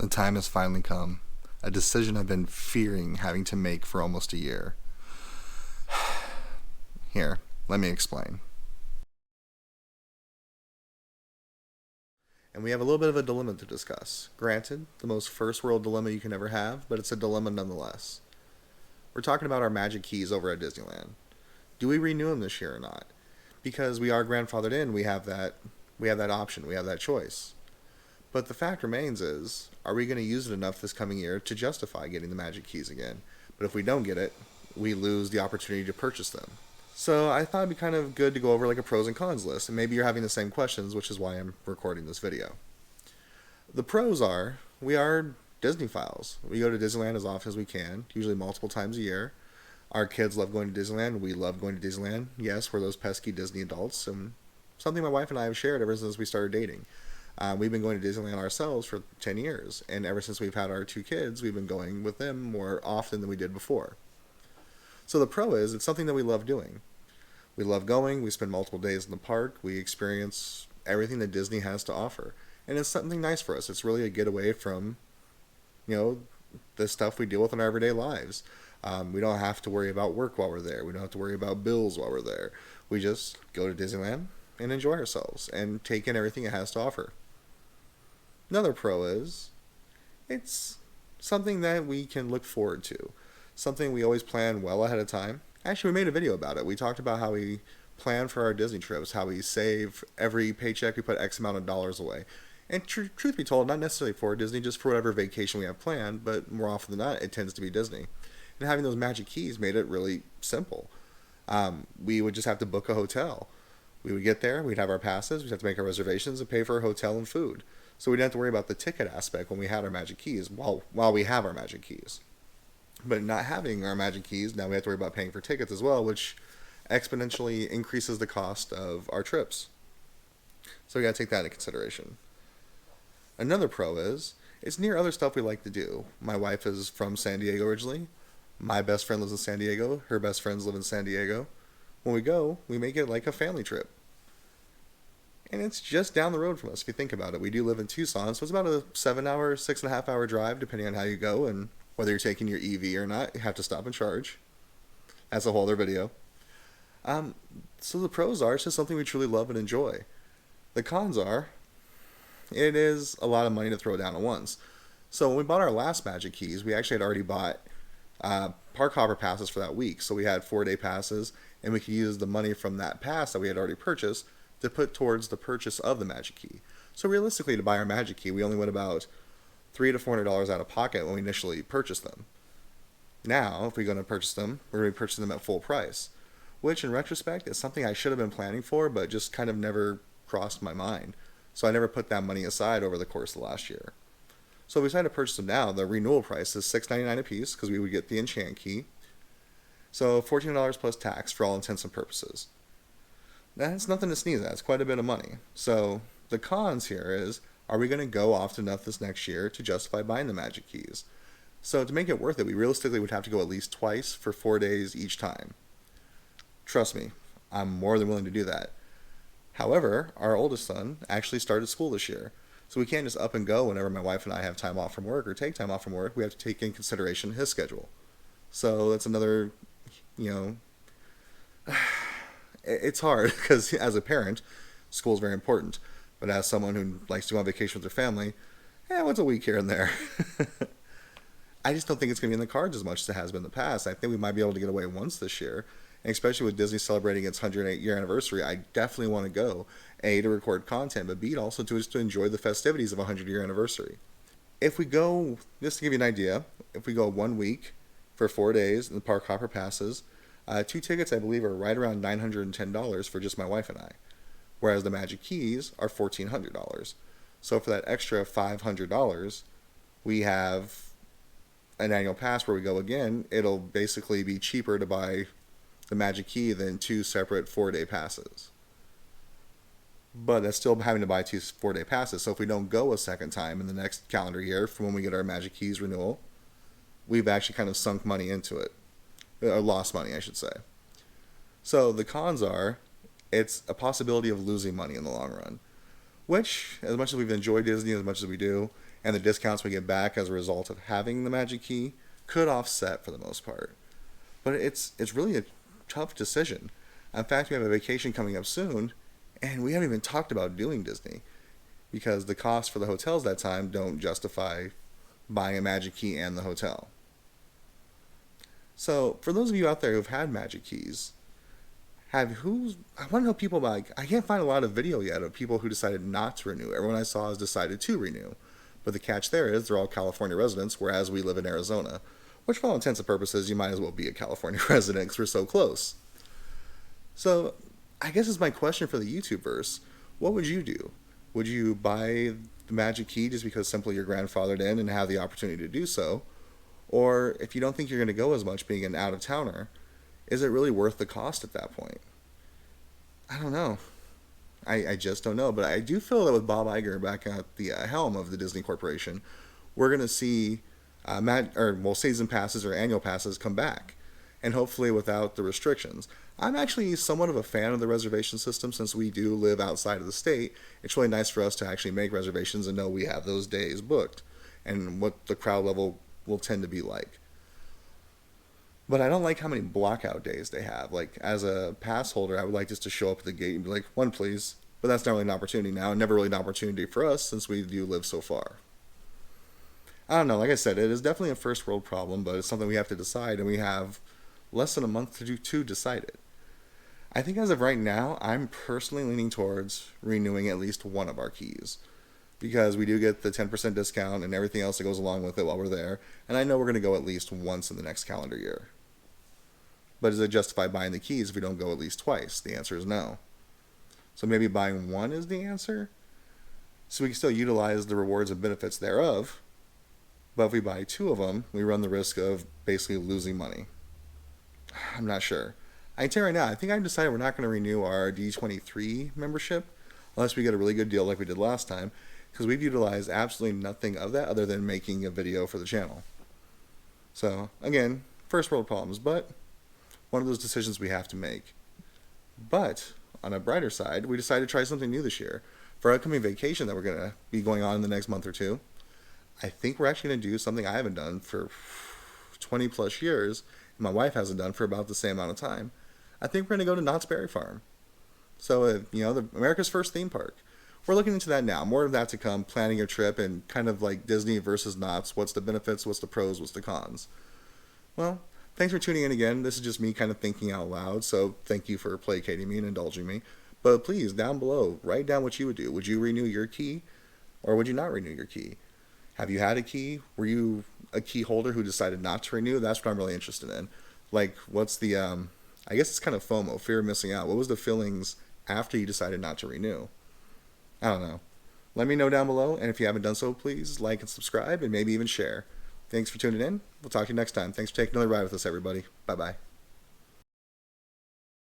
The time has finally come. A decision I've been fearing having to make for almost a year. Here, let me explain. And we have a little bit of a dilemma to discuss. Granted, the most first world dilemma you can ever have, but it's a dilemma nonetheless. We're talking about our magic keys over at Disneyland. Do we renew them this year or not? Because we are grandfathered in, we have that option, we have that choice. But the fact remains is, are we going to use it enough this coming year to justify getting the magic keys again? But if we don't get it, we lose the opportunity to purchase them. So I thought it'd be kind of good to go over like a pros and cons list, and maybe you're having the same questions, which is why I'm recording this video. The pros are, we are Disney files. We go to Disneyland as often as we can, usually multiple times a year. Our kids love going to Disneyland. We love going to Disneyland. Yes, we're those pesky Disney adults, and something my wife and I have shared ever since we started dating. We've been going to Disneyland ourselves for 10 years, and ever since we've had our two kids, we've been going with them more often than we did before. So the pro is, it's something that we love doing. We love going, we spend multiple days in the park, we experience everything that Disney has to offer. And it's something nice for us. It's really a getaway from, the stuff we deal with in our everyday lives. We don't have to worry about work while we're there. We don't have to worry about bills while we're there. We just go to Disneyland and enjoy ourselves and take in everything it has to offer. Another pro is, it's something that we can look forward to. Something we always plan well ahead of time. Actually, we made a video about it. We talked about how we plan for our Disney trips, how we save every paycheck, we put X amount of dollars away. And truth be told, not necessarily for Disney, just for whatever vacation we have planned, but more often than not, it tends to be Disney. And having those magic keys made it really simple. We would just have to book a hotel. We would get there, we'd have our passes, we'd have to make our reservations and pay for our hotel and food. So we didn't have to worry about the ticket aspect when we had our magic keys, while we have our magic keys. But not having our magic keys, now we have to worry about paying for tickets as well, which exponentially increases the cost of our trips. So we got to take that into consideration. Another pro is, it's near other stuff we like to do. My wife is from San Diego originally. My best friend lives in San Diego. Her best friends live in San Diego. When we go, we make it like a family trip. And it's just down the road from us, if you think about it. We do live in Tucson, so it's about a 7-hour, 6.5-hour drive, depending on how you go, and whether you're taking your EV or not, you have to stop and charge. That's a whole other video. So the pros are, it's just something we truly love and enjoy. The cons are, it is a lot of money to throw down at once. So when we bought our last Magic Keys, we actually had already bought park hopper passes for that week. So we had 4-day passes, and we could use the money from that pass that we had already purchased to put towards the purchase of the Magic Key. So realistically, to buy our Magic Key, we only went about $300 to $400 out of pocket when we initially purchased them. Now, if we're going to purchase them, we're going to be purchasing them at full price, which in retrospect is something I should have been planning for, but just kind of never crossed my mind. So I never put that money aside over the course of last year. So if we decided to purchase them now, the renewal price is $6.99 a piece, because we would get the enchant key. So $14 plus tax for all intents and purposes. That's nothing to sneeze at. It's quite a bit of money. So the cons here is, are we going to go often enough this next year to justify buying the Magic Keys? So to make it worth it, we realistically would have to go at least twice for 4 days each time. Trust me, I'm more than willing to do that. However, our oldest son actually started school this year. So we can't just up and go whenever my wife and I have time off from work or take time off from work. We have to take in consideration his schedule. So that's another, it's hard because as a parent, school is very important. But as someone who likes to go on vacation with their family, once a week here and there. I just don't think it's going to be in the cards as much as it has been in the past. I think we might be able to get away once this year. And especially with Disney celebrating its 108-year anniversary, I definitely want to go, A, to record content, but B, also to enjoy the festivities of a 100-year anniversary. If we go, just to give you an idea, if we go 1 week for 4 days in the park hopper passes, 2 tickets I believe are right around $910 for just my wife and I. Whereas the Magic Keys are $1,400. So for that extra $500, we have an annual pass where we go again. It'll basically be cheaper to buy the Magic Key than 2 separate 4-day passes. But that's still having to buy 2 4-day passes. So if we don't go a second time in the next calendar year from when we get our Magic Keys renewal, we've actually kind of sunk money into it. Or lost money, I should say. So the cons are, it's a possibility of losing money in the long run. which, as much as we've enjoyed Disney as much as we do, and the discounts we get back as a result of having the Magic Key, could offset for the most part. But it's really a tough decision. In fact, we have a vacation coming up soon, and we haven't even talked about doing Disney because the costs for the hotels that time don't justify buying a Magic Key and the hotel. So, for those of you out there who've had Magic Keys, I want to know people about, I can't find a lot of video yet of people who decided not to renew. Everyone I saw has decided to renew. But the catch there is they're all California residents, whereas we live in Arizona. Which, for all intents and purposes, you might as well be a California resident because we're so close. So, I guess it's my question for the YouTubeverse. What would you do? Would you buy the Magic Key just because simply you're grandfathered in and have the opportunity to do so? Or, if you don't think you're going to go as much being an out-of-towner, is it really worth the cost at that point? I don't know. I just don't know. But I do feel that with Bob Iger back at the helm of the Disney Corporation, we're going to see season passes or annual passes come back. And hopefully without the restrictions. I'm actually somewhat of a fan of the reservation system since we do live outside of the state. It's really nice for us to actually make reservations and know we have those days booked and what the crowd level will tend to be like. But I don't like how many blockout days they have. Like, as a pass holder, I would like just to show up at the gate and be like, one please. But that's not really an opportunity now, and never really an opportunity for us since we do live so far. I don't know, like I said, it is definitely a first world problem, but it's something we have to decide, and we have less than a month to decide it. I think as of right now, I'm personally leaning towards renewing at least one of our keys. Because we do get the 10% discount and everything else that goes along with it while we're there, and I know we're going to go at least once in the next calendar year. But does it justify buying the keys if we don't go at least twice? The answer is no. So maybe buying one is the answer? So we can still utilize the rewards and benefits thereof, but if we buy two of them, we run the risk of basically losing money. I'm not sure. I can tell you right now, I think I've decided we're not going to renew our D23 membership unless we get a really good deal like we did last time, because we've utilized absolutely nothing of that other than making a video for the channel. So, again, first world problems, but one of those decisions we have to make. But, on a brighter side, we decided to try something new this year. For our upcoming vacation that we're going to be going on in the next month or two, I think we're actually going to do something I haven't done for 20 plus years, and my wife hasn't done for about the same amount of time. I think we're going to go to Knott's Berry Farm. So, America's first theme park. We're looking into that now. More of that to come, planning a trip and kind of like Disney versus Knott's. What's the benefits, what's the pros, what's the cons? Well, thanks for tuning in again. This is just me kind of thinking out loud, so thank you for placating me and indulging me. But please, down below, write down what you would do. Would you renew your key, or would you not renew your key? Have you had a key? Were you a key holder who decided not to renew? That's what I'm really interested in. Like, what's the, I guess it's kind of FOMO, fear of missing out. What was the feelings after you decided not to renew? I don't know. Let me know down below, and if you haven't done so, please like and subscribe, and maybe even share. Thanks for tuning in. We'll talk to you next time. Thanks for taking another ride with us, everybody. Bye-bye.